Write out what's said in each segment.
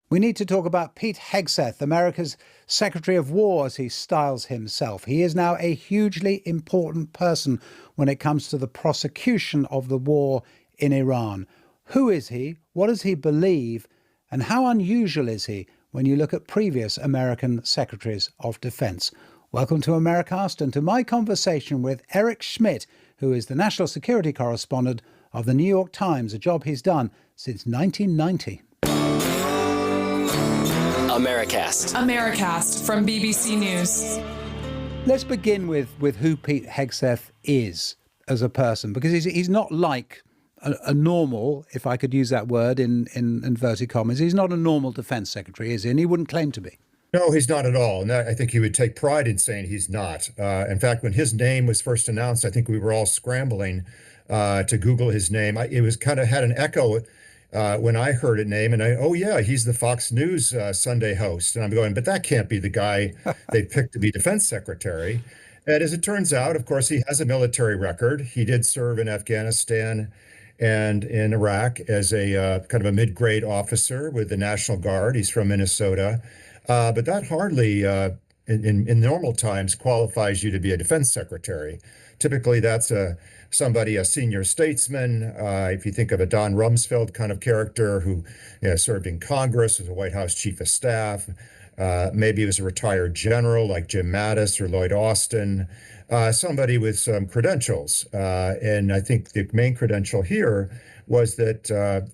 We need to talk about Pete Hegseth, America's Secretary of War, as he styles himself. He is now a hugely important person when it comes to the prosecution of the war in Iran. Who is he? What does he believe? And how unusual is he when you look at previous American Secretaries of Defense? Welcome to Americast and to my conversation with Eric Schmidt, who is the national security correspondent of the New York Times, a job he's done since 1990. Americast from BBC News. Let's begin with who Pete Hegseth is as a person, because he's not like a normal, if I could use that word in inverted commas, he's not a normal defense secretary, is he? And he wouldn't claim to be. No, he's not at all. And I think he would take pride in saying he's not. In fact, when his name was first announced, I think we were all scrambling to Google his name. It was kind of had an echo when I heard his name, and he's the Fox News Sunday host. And I'm going, but that can't be the guy they picked to be defense secretary. And as it turns out, of course, he has a military record. He did serve in Afghanistan and in Iraq as a kind of a mid-grade officer with the National Guard. He's from Minnesota. But that hardly, in normal times, qualifies you to be a defense secretary. Typically, that's a senior statesman. If you think of a Don Rumsfeld kind of character who served in Congress as a White House chief of staff, maybe he was a retired general like Jim Mattis or Lloyd Austin, somebody with some credentials. And I think the main credential here was that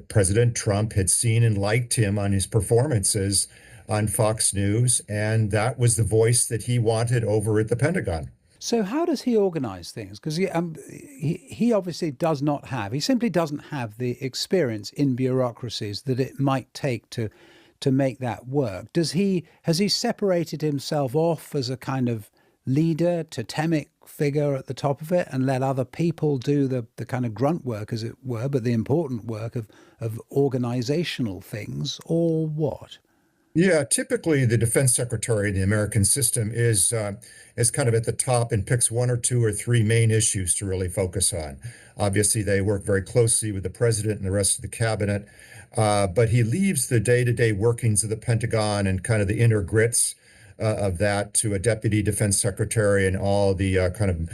President Trump had seen and liked him on his performances on Fox News, and that was the voice that he wanted over at the Pentagon. So how does he organize things? Because he obviously does not have, he simply doesn't have the experience in bureaucracies that it might take to make that work. Has he separated himself off as a kind of leader, totemic figure at the top of it, and let other people do the kind of grunt work, as it were, but the important work of organizational things, or what? Yeah, typically the defense secretary in the American system is kind of at the top and picks one or two or three main issues to really focus on. Obviously, they work very closely with the president and the rest of the cabinet, but he leaves the day-to-day workings of the Pentagon and kind of the inner grits of that to a deputy defense secretary and all the kind of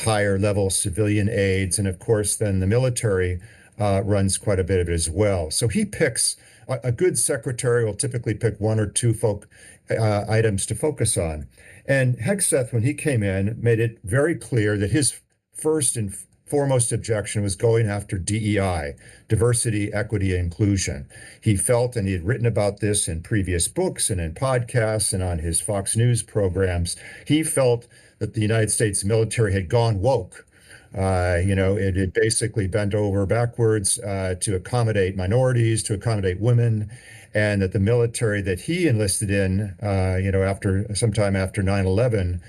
higher level civilian aides. And of course, then the military runs quite a bit of it as well. So he picks, a good secretary will typically pick one or two items to focus on. And Hegseth, when he came in, made it very clear that his first and foremost objection was going after DEI, diversity, equity, and inclusion. He felt, and he had written about this in previous books and in podcasts and on his Fox News programs, he felt that the United States military had gone woke. It had basically bent over backwards to accommodate minorities, to accommodate women, and that the military that he enlisted in, sometime after 9/11,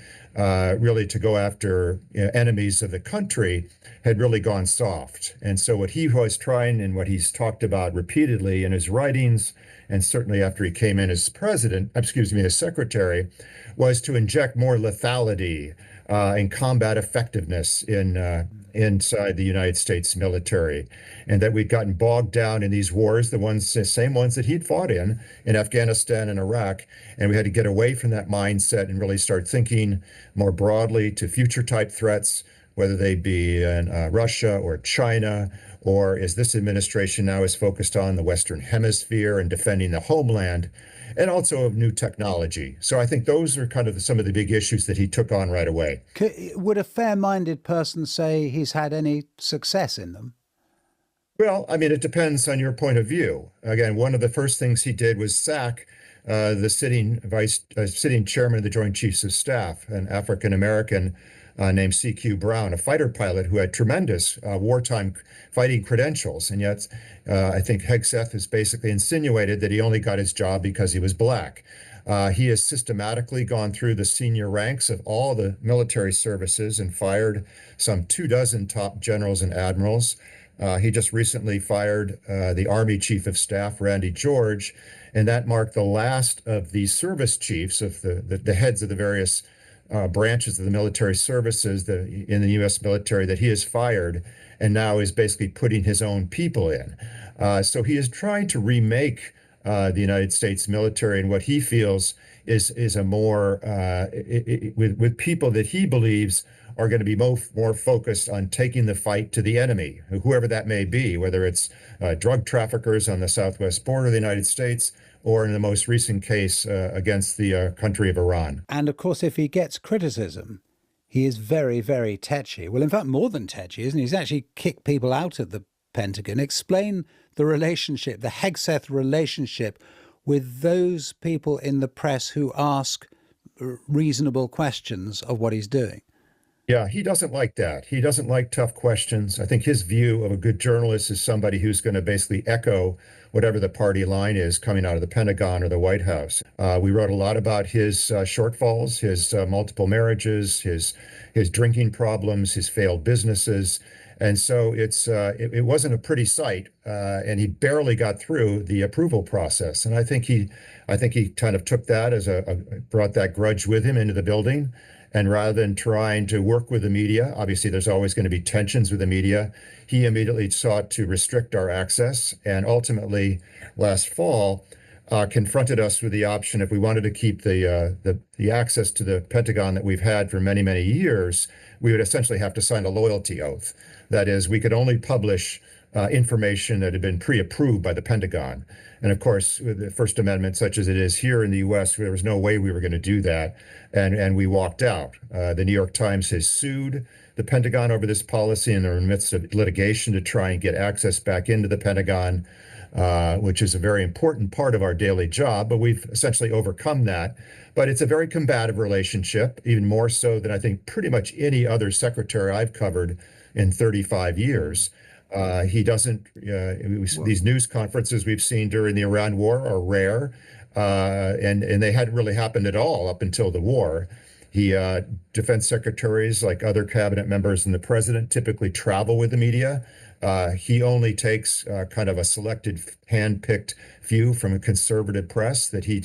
really to go after enemies of the country, had really gone soft. And so what he was trying, and what he's talked about repeatedly in his writings, and certainly after he came in as as secretary, was to inject more lethality and combat effectiveness inside the United States military, and that we'd gotten bogged down in these wars, the same ones that he'd fought in Afghanistan and Iraq, and we had to get away from that mindset and really start thinking more broadly to future type threats, whether they be in Russia or China, or as this administration now is focused on the Western Hemisphere and defending the homeland, and also of new technology. So I think those are kind of some of the big issues that he took on right away. Would a fair-minded person say he's had any success in them? Well, I mean, it depends on your point of view. Again, one of the first things he did was sack the sitting chairman of the Joint Chiefs of Staff, an African-American named C.Q. Brown, a fighter pilot who had tremendous wartime fighting credentials. And yet, I think Hegseth has basically insinuated that he only got his job because he was black. He has systematically gone through the senior ranks of all the military services and fired some 24 top generals and admirals. He just recently fired the Army Chief of Staff, Randy George, and that marked the last of the service chiefs of the heads of the various branches of the military services in the U.S. military that he has fired and now is basically putting his own people in. So he is trying to remake the United States military and what he feels is a more with people that he believes are going to be more focused on taking the fight to the enemy, whoever that may be, whether it's drug traffickers on the southwest border of the United States or in the most recent case against the country of Iran. And of course, if he gets criticism, he is very, very tetchy. Well, in fact, more than tetchy, isn't he? He's actually kicked people out of the Pentagon. Explain the relationship, the Hegseth relationship with those people in the press who ask reasonable questions of what he's doing. Yeah, he doesn't like that. He doesn't like tough questions. I think his view of a good journalist is somebody who's going to basically echo whatever the party line is coming out of the Pentagon or the White House. We wrote a lot about his shortfalls, his multiple marriages, his drinking problems, his failed businesses. And so it wasn't a pretty sight, and he barely got through the approval process. And I think he kind of took that as brought that grudge with him into the building. And rather than trying to work with the media, obviously there's always going to be tensions with the media, he immediately sought to restrict our access. And ultimately, last fall, confronted us with the option, if we wanted to keep the access to the Pentagon that we've had for many, many years, we would essentially have to sign a loyalty oath. That is, we could only publish information that had been pre-approved by the Pentagon. And of course, with the First Amendment, such as it is here in the U.S., there was no way we were going to do that. And we walked out. The New York Times has sued the Pentagon over this policy, and they're in the midst of litigation to try and get access back into the Pentagon, which is a very important part of our daily job. But we've essentially overcome that. But it's a very combative relationship, even more so than I think pretty much any other secretary I've covered in 35 years. He doesn't, these news conferences we've seen during the Iran war are rare, and they hadn't really happened at all up until the war. Defense secretaries, like other cabinet members and the president, typically travel with the media. He only takes kind of a selected, hand-picked few from a conservative press that he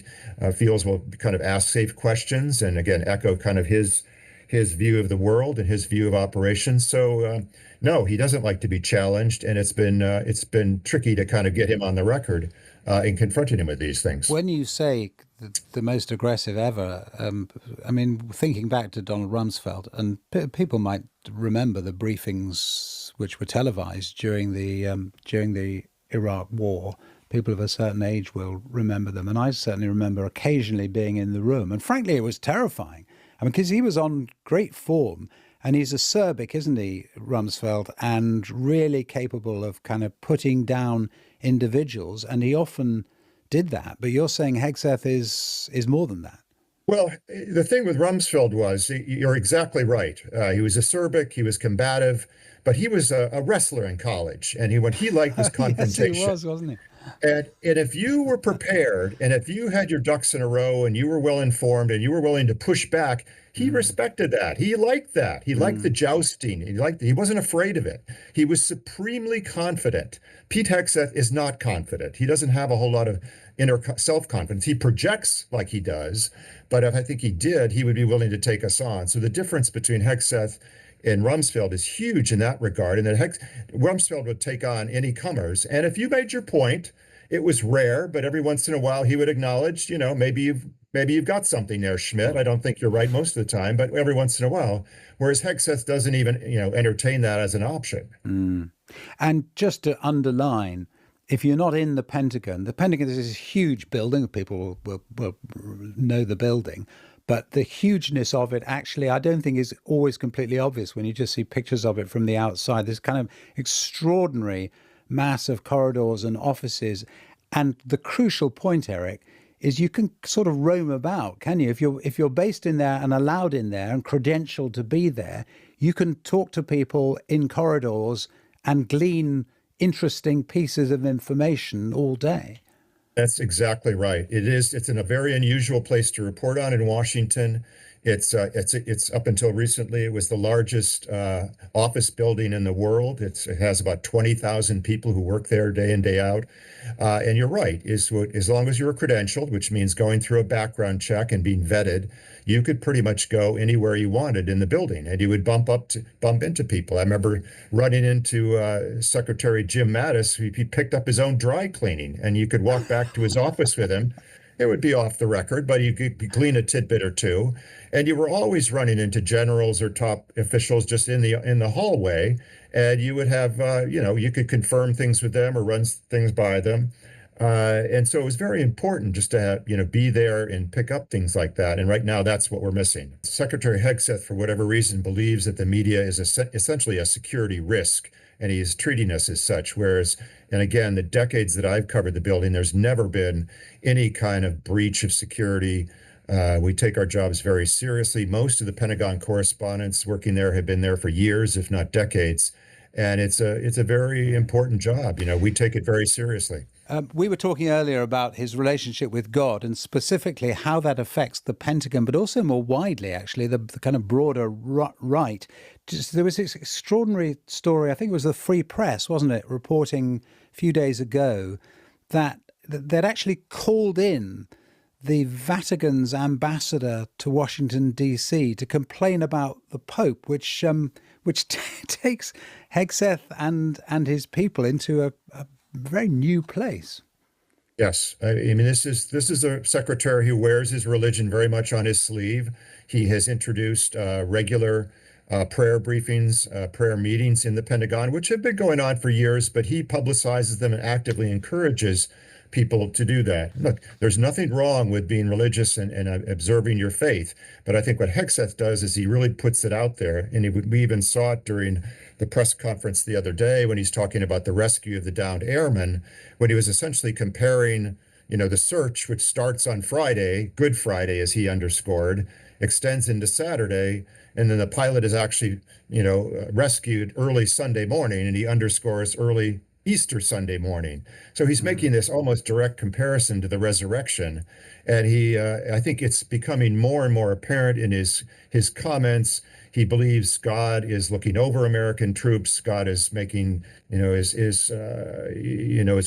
feels will kind of ask safe questions and, again, echo kind of his view of the world and his view of operations. So no, he doesn't like to be challenged, and it's been tricky to kind of get him on the record in confronting him with these things. When you say the most aggressive ever, I mean, thinking back to Donald Rumsfeld, and people might remember the briefings which were televised during the Iraq War. People of a certain age will remember them, and I certainly remember occasionally being in the room. And frankly, it was terrifying. I mean, because he was on great form, and he's acerbic, isn't he, Rumsfeld, and really capable of kind of putting down individuals, and he often did that. But you're saying Hegseth is more than that. Well, the thing with Rumsfeld was, you're exactly right. He was acerbic, he was combative, but he was a wrestler in college, and what he liked was confrontation. Yes, he was, wasn't he? And if you were prepared, and if you had your ducks in a row, and you were well informed, and you were willing to push back, he respected that. He liked that. He liked the jousting. He wasn't afraid of it. He was supremely confident. Pete Hegseth is not confident. He doesn't have a whole lot of inner self-confidence. He projects like he does, but if I think he did, he would be willing to take us on. So the difference between Hegseth and Rumsfeld is huge in that regard, and that Rumsfeld would take on any comers. And if you made your point, it was rare, but every once in a while he would acknowledge, maybe you've got something there, Schmidt. I don't think you're right most of the time, but every once in a while. Whereas Hegseth doesn't even, entertain that as an option. And just to underline, if you're not in the Pentagon is this huge building. People will know the building. But the hugeness of it, actually, I don't think is always completely obvious when you just see pictures of it from the outside. This kind of extraordinary mass of corridors and offices. And the crucial point, Eric, is you can sort of roam about, can you? If you're based in there and allowed in there and credentialed to be there, you can talk to people in corridors and glean interesting pieces of information all day. That's exactly right. It's in a very unusual place to report on in Washington. It's up until recently, it was the largest office building in the world. It has about 20,000 people who work there day in, day out. And you're right, as long as you were credentialed, which means going through a background check and being vetted, you could pretty much go anywhere you wanted in the building, and you would bump into people. I remember running into Secretary Jim Mattis. He picked up his own dry cleaning, and you could walk back to his office with him. It would be off the record, but you could glean a tidbit or two. And you were always running into generals or top officials just in the hallway, and you would have you could confirm things with them or run things by them. And so it was very important just to have, be there and pick up things like that. And right now, that's what we're missing. Secretary Hegseth, for whatever reason, believes that the media is essentially a security risk, and he's treating us as such. Whereas, and again, the decades that I've covered the building, there's never been any kind of breach of security. We take our jobs very seriously. Most of the Pentagon correspondents working there have been there for years, if not decades. And it's a very important job. We take it very seriously. We were talking earlier about his relationship with God and specifically how that affects the Pentagon, but also more widely, actually, the kind of broader right. There was this extraordinary story, I think it was the Free Press, wasn't it, reporting a few days ago that they'd actually called in the Vatican's ambassador to Washington, D.C. to complain about the Pope, which takes Hegseth and his people into a very new place. Yes, I mean this is a secretary who wears his religion very much on his sleeve. He has introduced regular prayer briefings, prayer meetings in the Pentagon, which have been going on for years, but he publicizes them and actively encourages people to do that. Look, there's nothing wrong with being religious and observing your faith, but I think what Hegseth does is he really puts it out there, and we even saw it during the press conference the other day when he's talking about the rescue of the downed airmen, when he was essentially comparing, the search, which starts on Friday, Good Friday, as he underscored, extends into Saturday, and then the pilot is actually, rescued early Sunday morning, and he underscores early Easter Sunday morning. So he's making this almost direct comparison to the resurrection. And I think it's becoming more and more apparent in his comments. He believes God is looking over American troops. God is making, is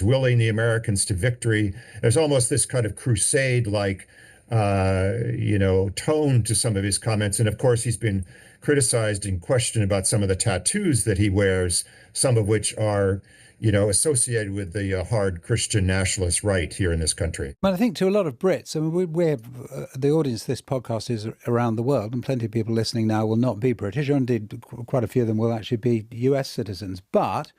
willing the Americans to victory. There's almost this kind of crusade-like, tone to some of his comments. And of course, he's been criticized and questioned about some of the tattoos that he wears, some of which are associated with the hard Christian nationalist right here in this country. But I think to a lot of Brits, I mean, we have the audience of this podcast is around the world, and plenty of people listening now will not be British, or indeed quite a few of them will actually be US citizens. But